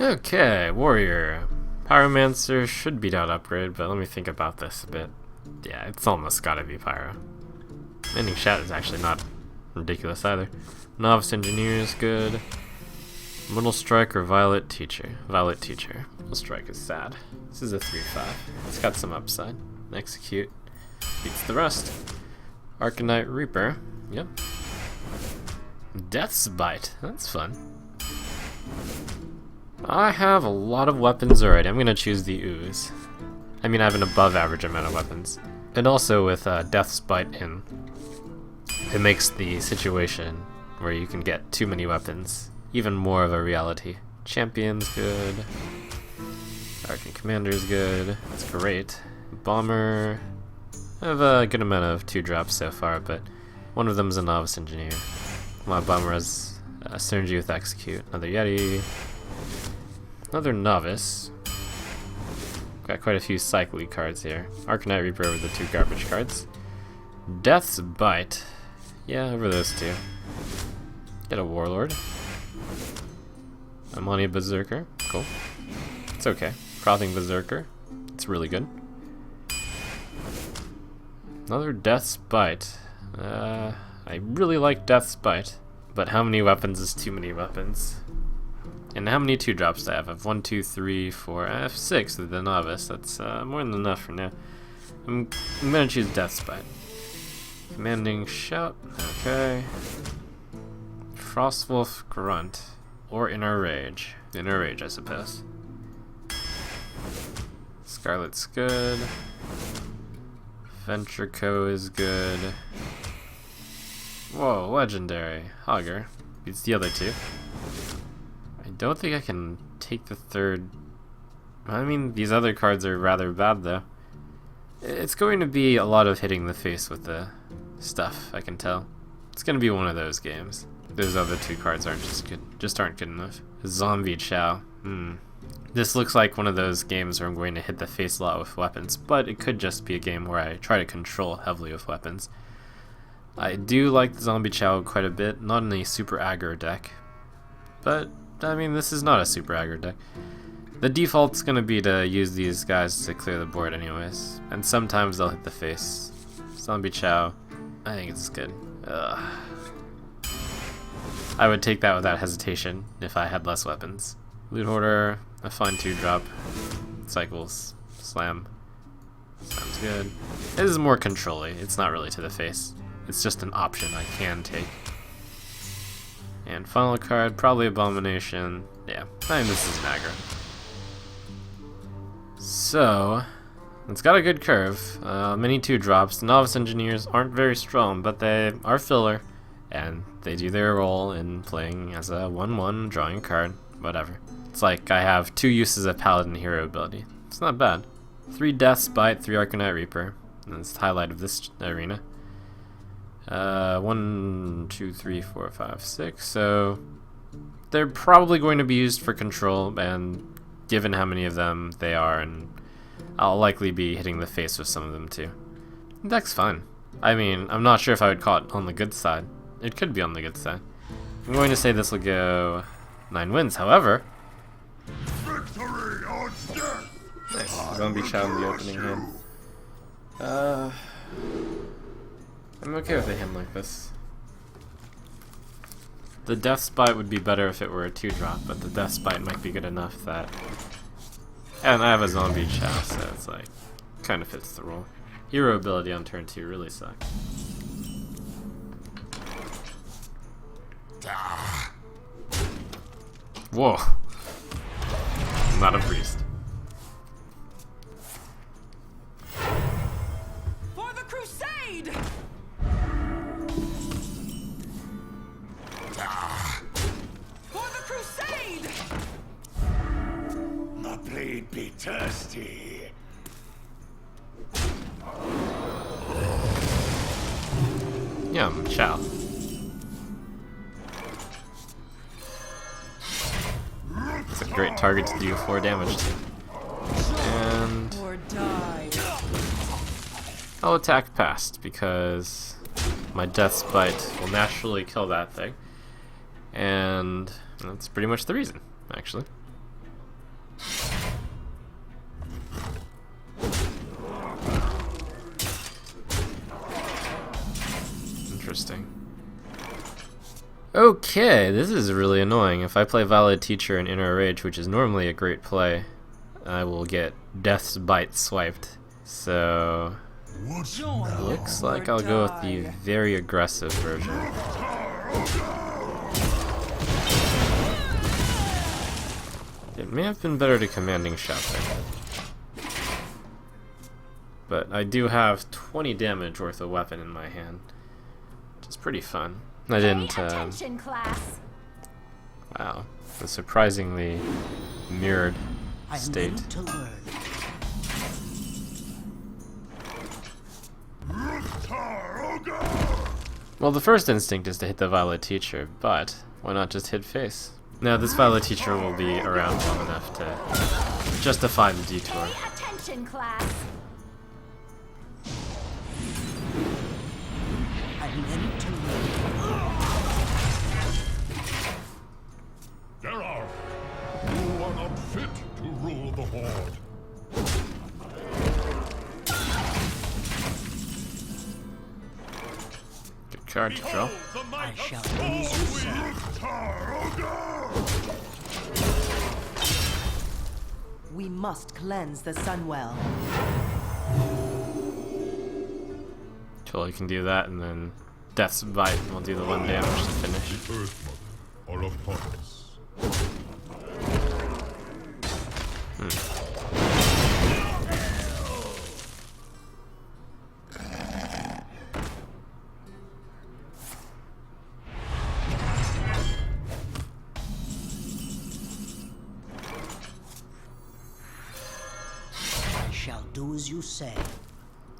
Okay, warrior. Pyromancer should beat out upgrade, but let me think about this a bit. Yeah, it's almost gotta be pyro. Ending shout is actually not ridiculous either. Novice engineer is good. Mortal strike or violet teacher. Violet teacher. Mortal strike is sad. This is a 3/5. It's got some upside. Execute beats the rest. Arcanite Reaper. Yep. Death's Bite. That's fun. I have a lot of weapons already. I'm gonna choose the Ooze. I mean, I have an above average amount of weapons. And also with Death's Bite in, it makes the situation where you can get too many weapons even more of a reality. Champion's good. Arcane Commander's good. That's great. Bomber. I have a good amount of 2-drops so far, but one of them's a Novice Engineer. My Bomber has Synergy with Execute. Another Yeti. Another Novice. Got quite a few Cycly cards here. Arcanite Reaper over the 2 garbage cards. Death's Bite. Yeah, over those 2. Get a Warlord. Ammonia Berserker. Cool. It's okay. Frothing Berserker. It's really good. Another Death's Bite. I really like Death's Bite, but how many weapons is too many weapons? And how many 2-drops do I have? I have 1, 2, 3, 4. I have 6 with the Novice. That's more than enough for now. I'm gonna choose Death's Bite. Commanding Shout. Okay. Frostwolf Grunt. Or Inner Rage. Inner Rage, I suppose. Scarlet's good. Ventrico is good. Whoa, legendary. Hogger. Beats the other 2. I don't think I can take the 3rd. I mean, these other cards are rather bad, though. It's going to be a lot of hitting the face with the stuff, I can tell. It's going to be one of those games. Those other 2 cards aren't just aren't good enough. Zombie Chow. This looks like one of those games where I'm going to hit the face a lot with weapons, but it could just be a game where I try to control heavily with weapons. I do like the Zombie Chow quite a bit, not in a super aggro deck, but I mean, this is not a super aggro deck. The default's going to be to use these guys to clear the board anyways, and sometimes they'll hit the face. Zombie Chow, I think it's good. I would take that without hesitation if I had less weapons. Loot Hoarder, a fine 2-drop. Cycles, Slam. Sounds good. This is more control-y, it's not really to the face. It's just an option I can take. And final card, probably Abomination. Yeah, I think this is an aggro. So, it's got a good curve. Many 2-drops. Novice Engineers aren't very strong, but they are filler. And they do their role in playing as a 1/1, drawing a card, whatever. It's like I have 2 uses of Paladin Hero ability. It's not bad. 3 Death's Bite, 3 Arcanite Reaper. And that's the highlight of this arena. 1, 2, 3, 4, 5, 6. So they're probably going to be used for control, and given how many of them they are, and I'll likely be hitting the face with some of them too. The deck's fine. I mean, I'm not sure if I would call it on the good side. It could be on the good side. I'm going to say this will go 9 wins, however. Victory or death. Nice. Zombie Chow in the opening hand. I'm okay with a hand like this. The Death's Bite would be better if it were a 2-drop, but the Death's Bite might be good enough that... And I have a Zombie Chow, so it's like, kind of fits the role. Hero ability on turn 2 really sucks. Whoa. Not a priest. For the crusade! For the crusade! My blade be thirsty. Yum, chow. It's a great target to do 4 damage to. And Or die. I'll attack past because my Death's Bite will naturally kill that thing. And that's pretty much the reason, actually. interesting. Okay, this is really annoying. If I play Valid Teacher and Inner Rage, which is normally a great play, I will get Death's Bite swiped. So, looks like I'll go with the very aggressive version. It may have been better to Commanding Shout there. But I do have 20 damage worth of weapon in my hand, which is pretty fun. I didn't, Attention, class. wow, a surprisingly mirrored I'm state. meant to learn. Well, the first instinct is to hit the Violet Teacher, but why not just hit face? Now, this Violet Teacher will be around long enough to justify the detour. Pay attention, class. I'm meant to learn. Geralt, you are not fit to rule the Horde. Good card to draw. The I might shall of lose you soon. We must cleanse the Sunwell. Totally can do that, and then Death's Bite will do the 1 damage to finish. Earth Mother are upon us. I shall do as you say.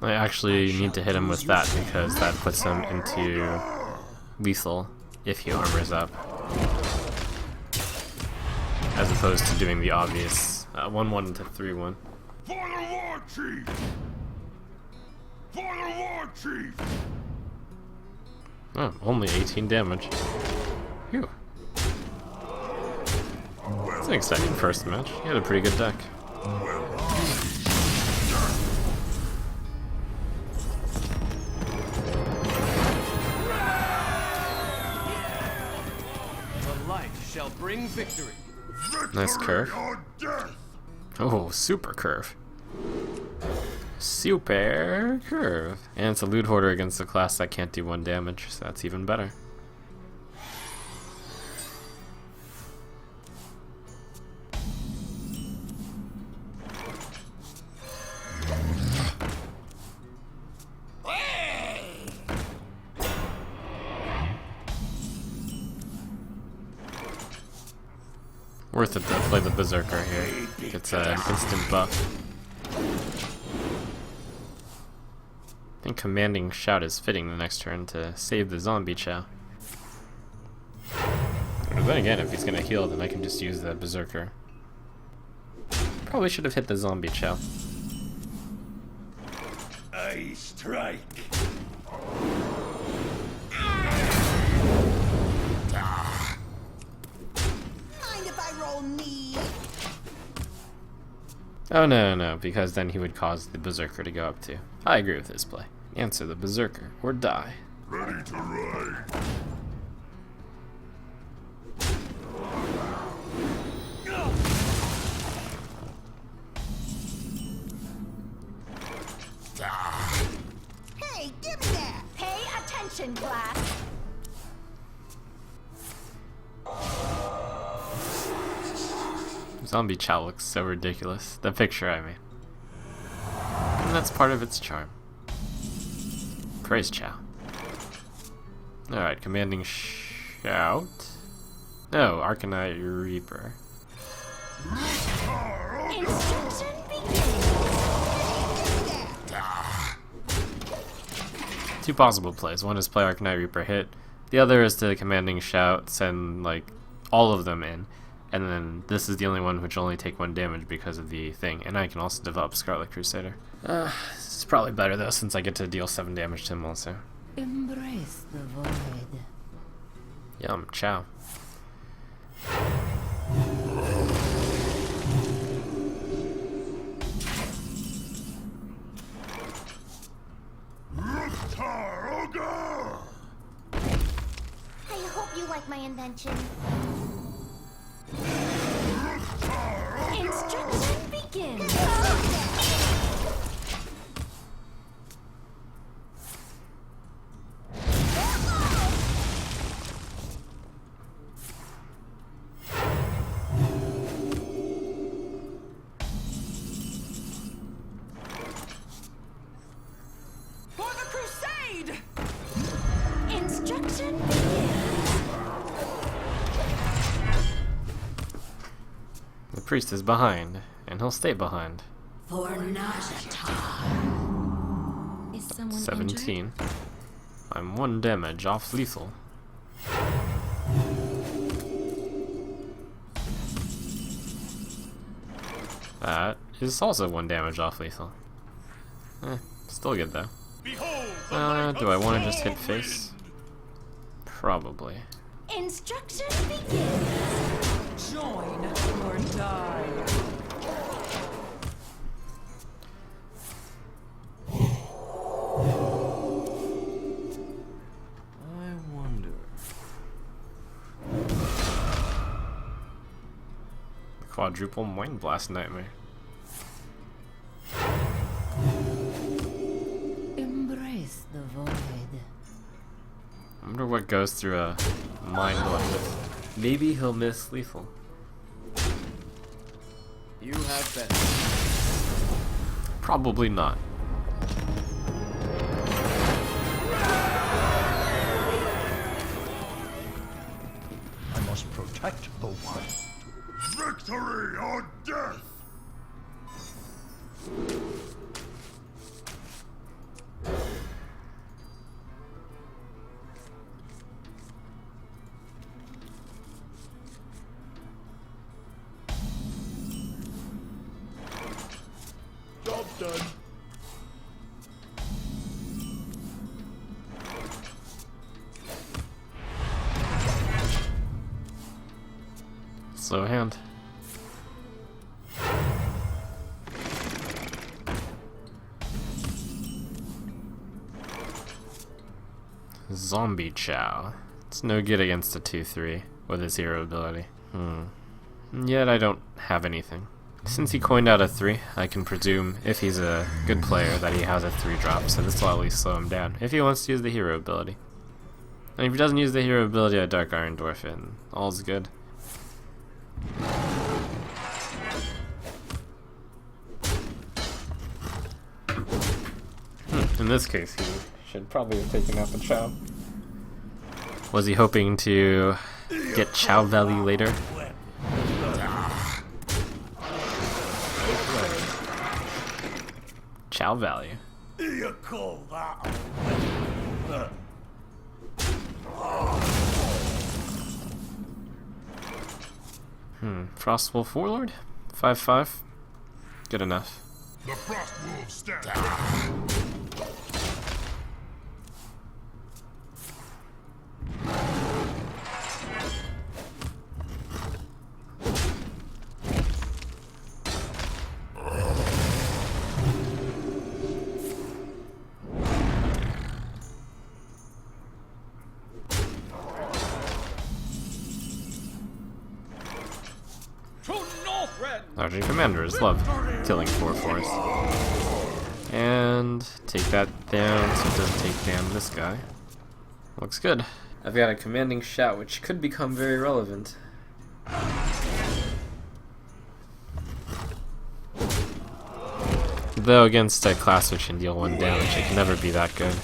I actually need to hit him with that because that puts him into lethal if he armors up, as opposed to doing the obvious 1-1 to 3-1. For the War Chief! For the War Chief! Oh, only 18 damage. Phew. It's an exciting first match. He had a pretty good deck. The light shall bring victory. Nice curve. Or death! Oh, super curve. Super curve. And it's a loot hoarder against a class that can't do 1 damage, so that's even better. Worth it to play the Berserker here. Gets an instant buff. I think Commanding Shout is fitting the next turn to save the zombie chow. But then again, if he's gonna heal, then I can just use the Berserker. Probably should have hit the zombie chow. I strike! Mind if I roll knee? Oh no, because then he would cause the Berserker to go up too. I agree with this play. Answer the Berserker or die. Ready to ride! Hey, give me that! Pay attention, class. Zombie chow looks so ridiculous. The picture I made. And that's part of its charm. Praise chow. Alright, Commanding Shout. No, Arcanite Reaper. Instruction begins. Two possible plays. One is play Arcanite Reaper hit. The other is to Commanding Shout, send like all of them in. And then this is the only one which only take 1 damage because of the thing. And I can also develop Scarlet Crusader. This is probably better though, since I get to deal 7 damage to him also. Embrace the void. Yum, chow. you like my invention? Instruction begins. For the crusade! Instruction begins. The priest is behind, and he'll stay behind. For Najata. Is someone 17. I'm 1 damage off lethal. That is also 1 damage off lethal. Still good though. Behold the light Do I of want to just hit Stormwind. face? Probably. Instruction begins. Join or die. I wonder. Quadruple Mind Blast Nightmare. Embrace the void. I wonder what goes through a mind like this. Maybe he'll miss lethal. You have been. Probably not. I must protect the one. Victory or death! Job done. Slow hand. Zombie Chow. It's no good against a 2-3 with his hero ability. Yet I don't have anything. Since he coined out a 3, I can presume, if he's a good player, that he has a 3-drop, so this will at least slow him down, if he wants to use the hero ability. And if he doesn't use the hero ability at Dark Iron Dwarf, then all's good. In this case, he should probably have taken out the Chow. Was he hoping to get Chow Valley later? Chow Valley. You call that Frostwolf Warlord? 5/5. Good enough. the Frost Wolves stand. Larger commanders love killing 4/4s. And take that down so it doesn't take down this guy. Looks good. I've got a commanding shout which could become very relevant. Though against a class which can deal 1 damage, it can never be that good.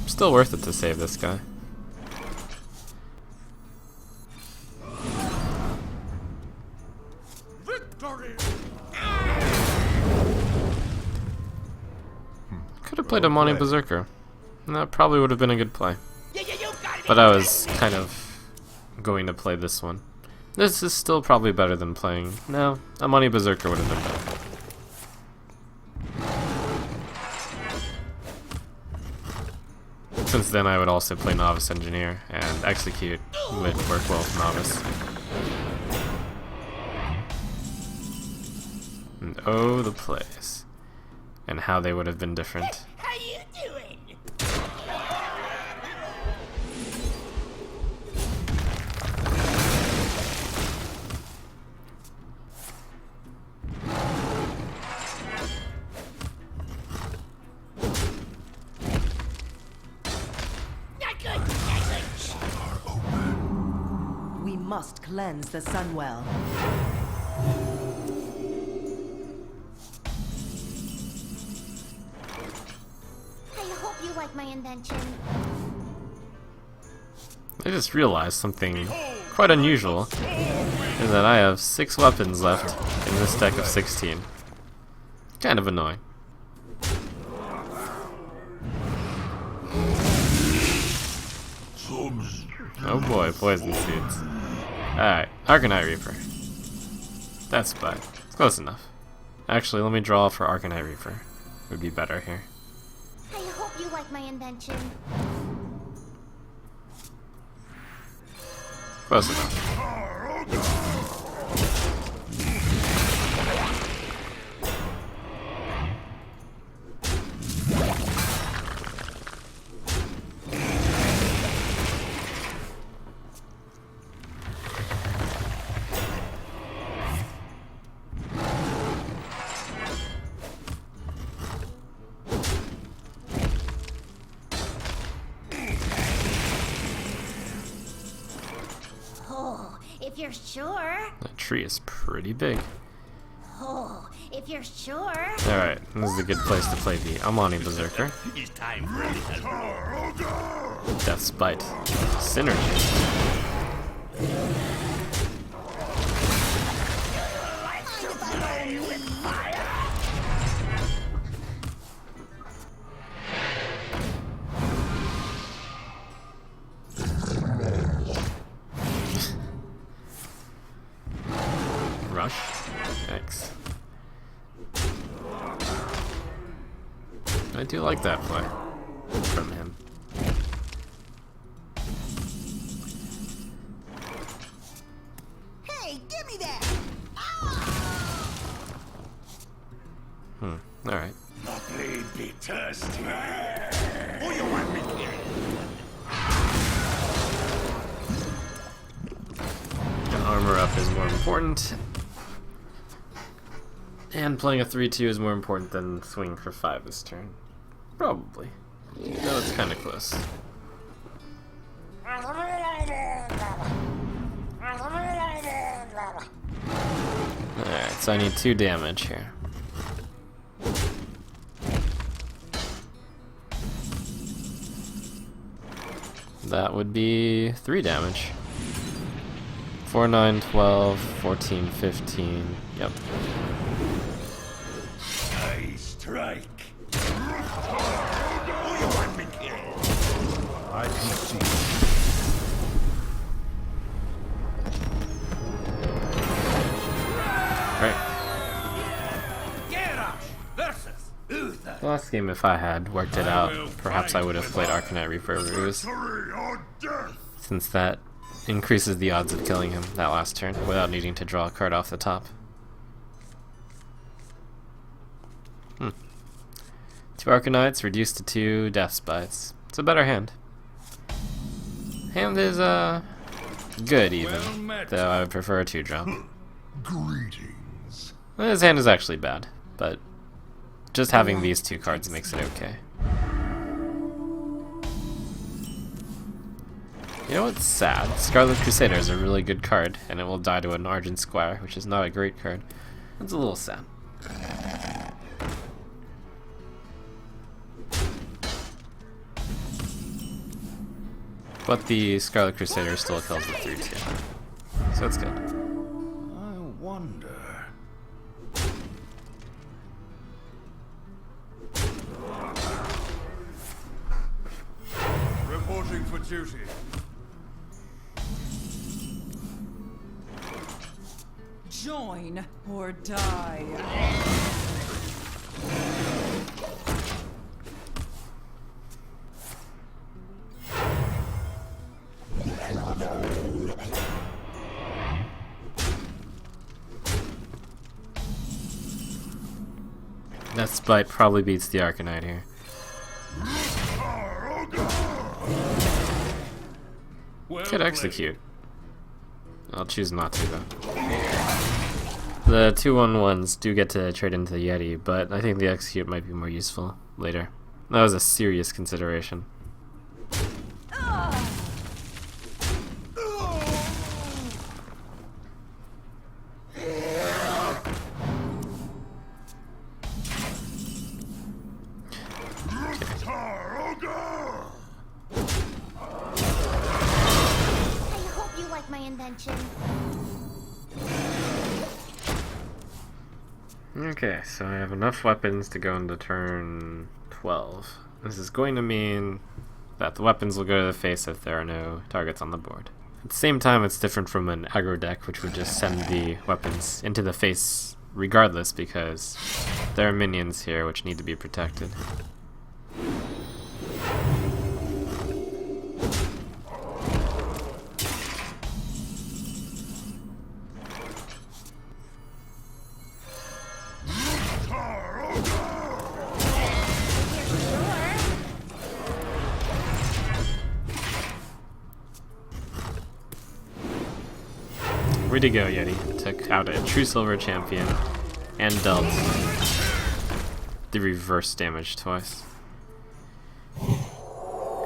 Still worth it to save this guy. Victory! Could have played a Monty Berserker. And that probably would have been a good play. But I was kind of going to play this one. This is still probably better than playing... No, a Monty Berserker would have been better. Since then I would also play Novice Engineer, and Execute would work well with Novice. And oh, the plays. And how they would have been different. How you doing? must cleanse the Sunwell. I hope you like my invention. I just realized something quite unusual, is that I have 6 weapons left in this deck of 16. Kind of annoying. Oh boy, poison seeds. Alright, Arcanite Reaper. That's fine. It's close enough. Actually, let me draw for Arcanite Reaper. Would be better here. I hope you like my invention. Close enough. Oh, if you're sure. That tree is pretty big. Oh, if you're sure. Alright, this is a good place to play the Amani Berserker. It's time for a little Death's Bite. Synergy. Rush. Thanks. I do like that play from him. Hey, give me that! Alright. The blade be thirsty. Who you want me here? Armor up is more important. And playing a 3-2 is more important than swinging for 5 this turn. Probably. Though it's kinda close. Alright, so I need 2 damage here. That would be 3 damage. 4, 9, 12, 14, 15. Yep. I strike. Who you want me here? I can see. Right. Geralt versus Uther. The last game, if I had worked it out, perhaps I would have played Arcanite Reaper Ruse, Victory or death. since that increases the odds of killing him that last turn without needing to draw a card off the top. 2 Arcanites reduced to 2 Death Bites. It's a better hand. Hand is, good even, though I would prefer a 2-drop. Greetings. His hand is actually bad, but just having these 2 cards makes it okay. You know what's sad? Scarlet Crusader is a really good card, and it will die to an Argent Squire, which is not a great card. It's a little sad. But the Scarlet Crusader still kills with 3-2. So it's good. I wonder. Reporting for duty. Join or die. That Spite probably beats the Arcanite here. Could execute. I'll choose not to, though. The 2/1/1s do get to trade into the Yeti, but I think the execute might be more useful later. That was a serious consideration. invention. Okay, so I have enough weapons to go into turn 12. This is going to mean that the weapons will go to the face if there are no targets on the board. At the same time, it's different from an aggro deck, which would just send the weapons into the face regardless, because there are minions here which need to be protected. Way to go, Yeti. Took out a true silver champion and dealt the reverse damage twice.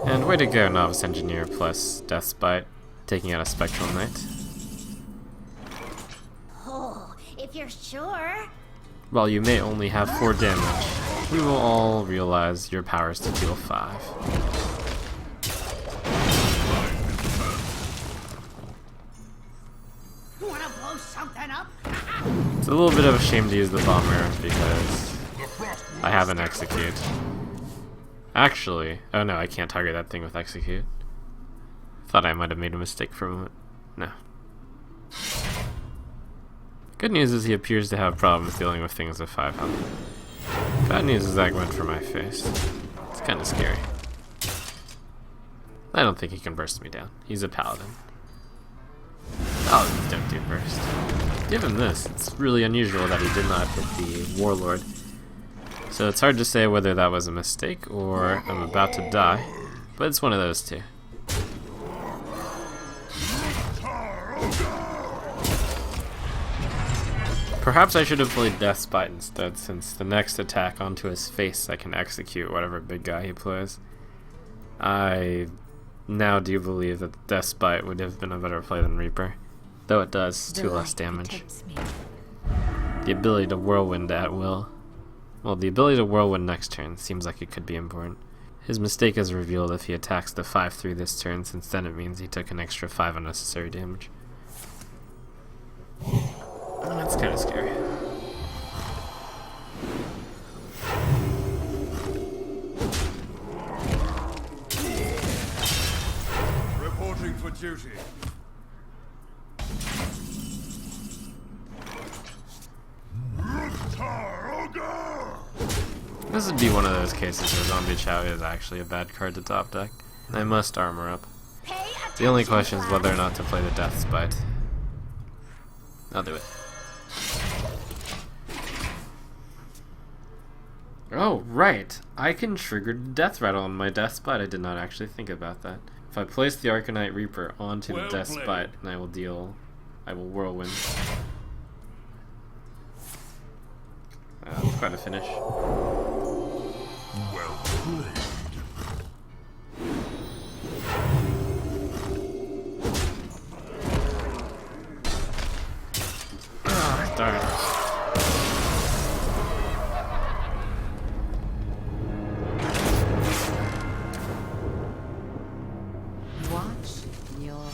And way to go, Novice Engineer plus Death's Bite, taking out a Spectral Knight. Oh, if you're sure. While you may only have 4 damage, we will all realize your powers to deal 5. It's a little bit of a shame to use the bomber because I have an execute. Actually, oh no, I can't target that thing with execute. Thought I might have made a mistake for a moment. No. Good news is he appears to have problems dealing with things with 5 health. Bad news is that went for my face. It's kind of scary. I don't think he can burst me down. He's a paladin. Paladins don't do burst. Given this, it's really unusual that he did not hit the Warlord. So it's hard to say whether that was a mistake or I'm about to die, but it's one of those two. Perhaps I should have played Death's Bite instead, since the next attack onto his face I can execute whatever big guy he plays. I now do believe that Death's Bite would have been a better play than Reaper, though it does 2 less damage. The ability to Whirlwind at will. Well, the ability to Whirlwind next turn seems like it could be important. His mistake is revealed if he attacks the 5/3 this turn, since then it means he took an extra 5 unnecessary damage. That's kind of scary. Reporting for duty. This would be one of those cases where Zombie Chow is actually a bad card to top deck. I must armor up. The only question is whether or not to play the Death's Bite. I'll do it. Oh, right! I can trigger Death Rattle on my Death's Bite. I did not actually think about that. If I place the Arcanite Reaper onto the Death's Bite, and I will Whirlwind. That's quite a finish. Well played. Ah, darn. Watch your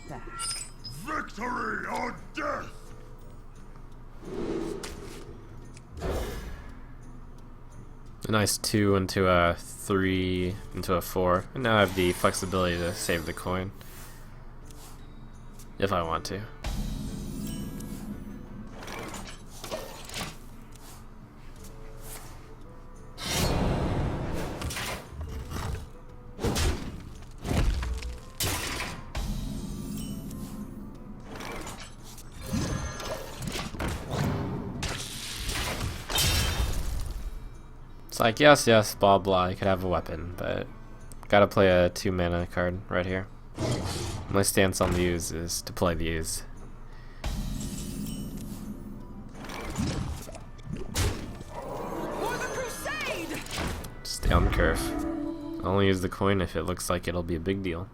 back. Victory or death! A nice 2 into a 3 into a 4. And now I have the flexibility to save the coin. If I want to. It's like, yes, blah blah, you could have a weapon, but gotta play a 2 mana card right here. My stance on the use is to play the use. For the crusade! Stay on the curve. I'll only use the coin if it looks like it'll be a big deal.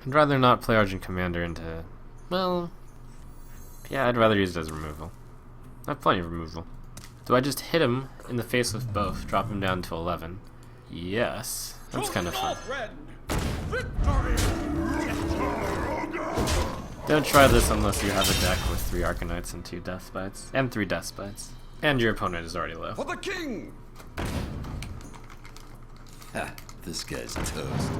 I'd rather not play Argent Commander into... Well... Yeah, I'd rather use it as removal. I have plenty of removal. Do I just hit him in the face with both, drop him down to 11? Yes. That's kind of fun. Don't try this unless you have a deck with 3 Arcanites and 2 Death Bites. And 3 Death Bites. And your opponent is already low. For the king! Ha, this guy's toast.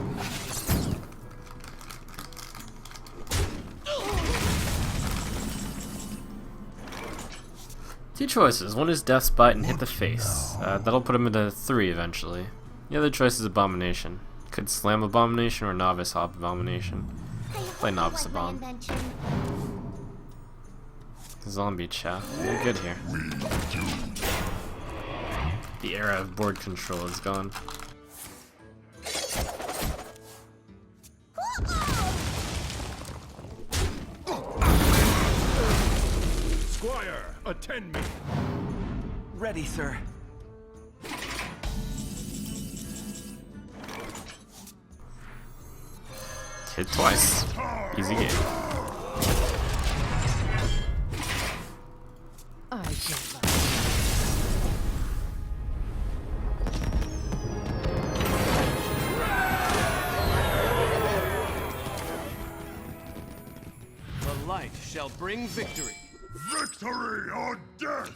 Two choices. One is Death's Bite and hit the face. That'll put him into 3 eventually. The other choice is Abomination. Could Slam Abomination or Novice Abomination. Play Novice Abom. Zombie Chow. You're good here. The era of board control is gone. Squire, attend me. Ready, sir. Hit twice. Easy game. I give up. The light shall bring victory. Victory or death!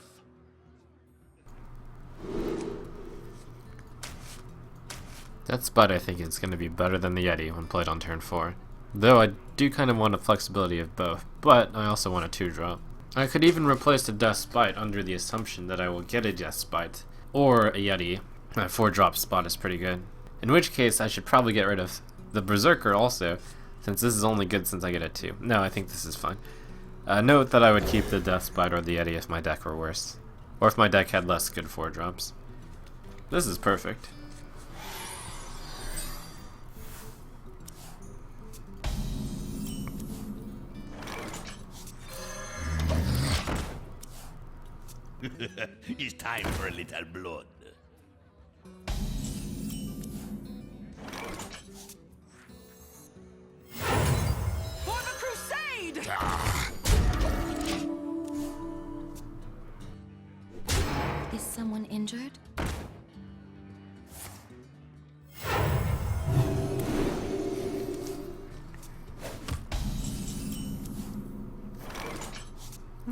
That spot I think is going to be better than the Yeti when played on turn 4. Though I do kind of want a flexibility of both, but I also want a 2-drop. I could even replace the Death Spite under the assumption that I will get a Death Spite, or a Yeti. That 4-drop spot is pretty good. In which case I should probably get rid of the Berserker also, since this is only good since I get a 2. No, I think this is fine. Note that I would keep the Death Spite or the Yeti if my deck were worse. Or if my deck had less good 4-drops. This is perfect. It's time for a little blood. For the crusade! Is someone injured?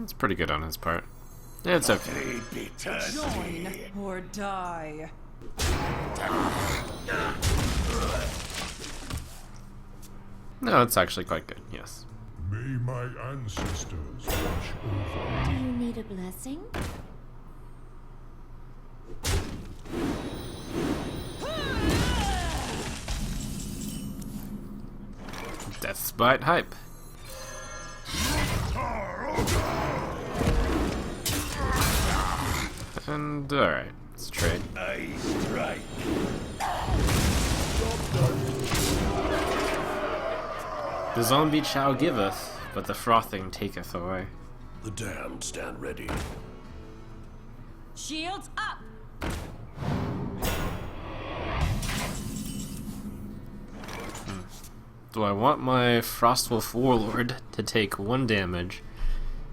It's pretty good on his part. It's okay. Join or die. No, it's actually quite good, yes. May my ancestors watch over Do you need a blessing? Death Spite hype. And alright, let's trade. I strike. The zombie chow giveth, but the frothing taketh away. The damned stand ready. Shields up! Do I want my Frostwolf Warlord to take 1 damage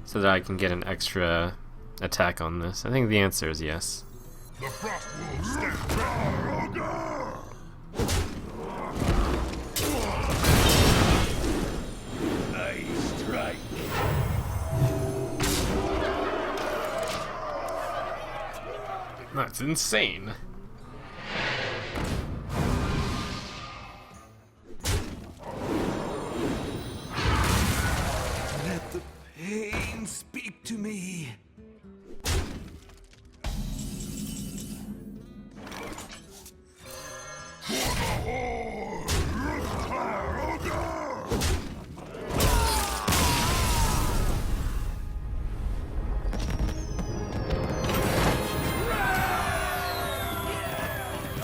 so that I can get an extra attack on this? I think the answer is yes. the frost wolves stand ready. I strike. That's insane. Let the pain speak to me.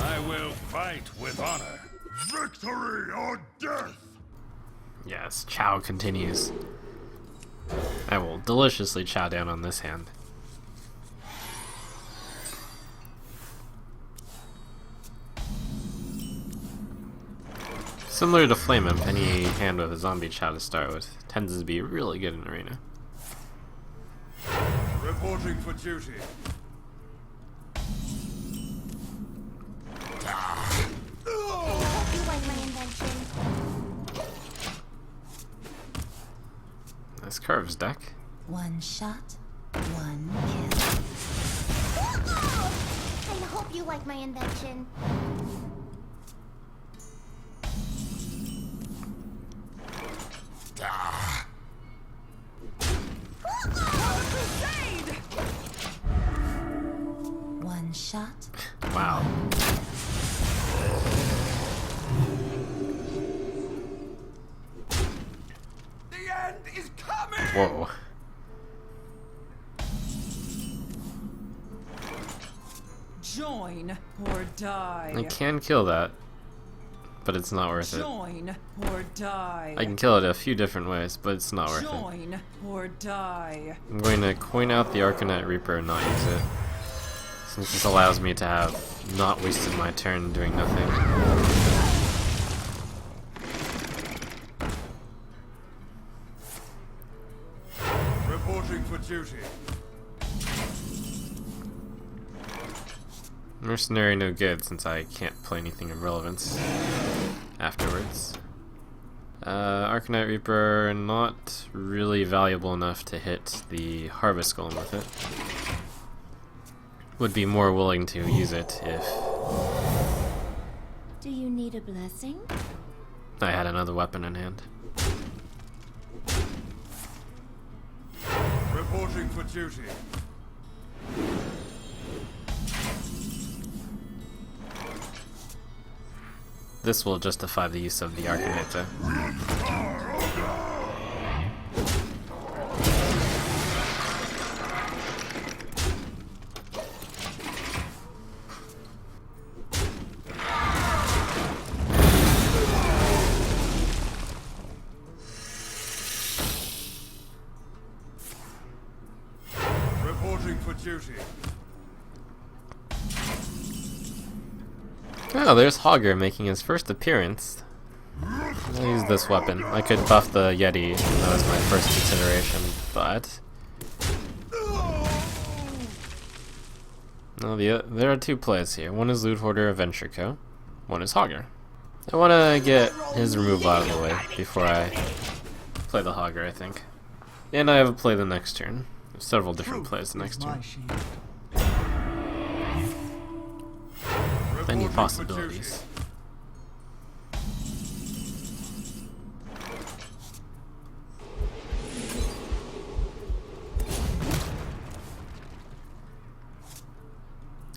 I will fight with honor. Victory or death! Yes, chow continues. I will deliciously chow down on this hand. Similar to Flame Imp, any hand with a zombie chow to start with tends to be really good in Arena. Reporting for duty. You like my invention? Nice curves deck. One shot, one kill. I hope you like my invention. Crusade! One shot. Wow. The end is coming! Whoa. Join or die. I can kill that, but it's not worth it. Join or die. I can kill it a few different ways, but it's not worth it. Join or die. I'm going to coin out the Arcanite Reaper and not use it, since this allows me to have not wasted my turn doing nothing. Reporting for duty. Mercenary no good, since I can't play anything of relevance afterwards. Arcanite Reaper not really valuable enough to hit the Harvest Golem with it. Would be more willing to use it if Do you need a blessing? I had another weapon in hand. Reporting for duty. This will justify the use of the Arcanite though. Reporting for duty. Oh, there's Hogger making his first appearance. I'll use this weapon. I could buff the Yeti, that was my first consideration, but... No, there are two plays here. One is Loot Hoarder Adventure Co. One is Hogger. I want to get his removal out of the way before I play the Hogger, I think. And I have a play the next turn. There's several different plays the next turn. Many possibilities.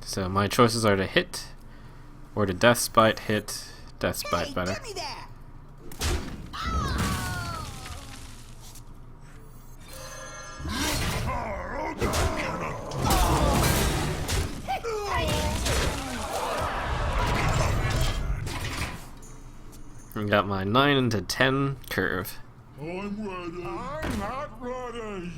So my choices are to hit, or to Death Spite, hit, Death Spite better. I got my 9 into 10 curve. I'm ready. I'm not ready.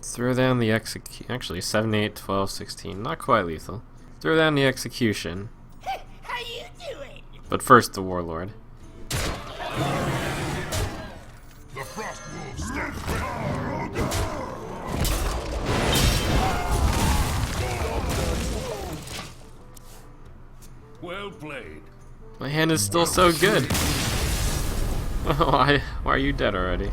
Throw down the actually 7, 8, 12, 16, not quite lethal. Throw down the execution. How you doing? But first the Warlord. The Frost Wolves stand ready. Well played. My hand is still so good. Why are you dead already?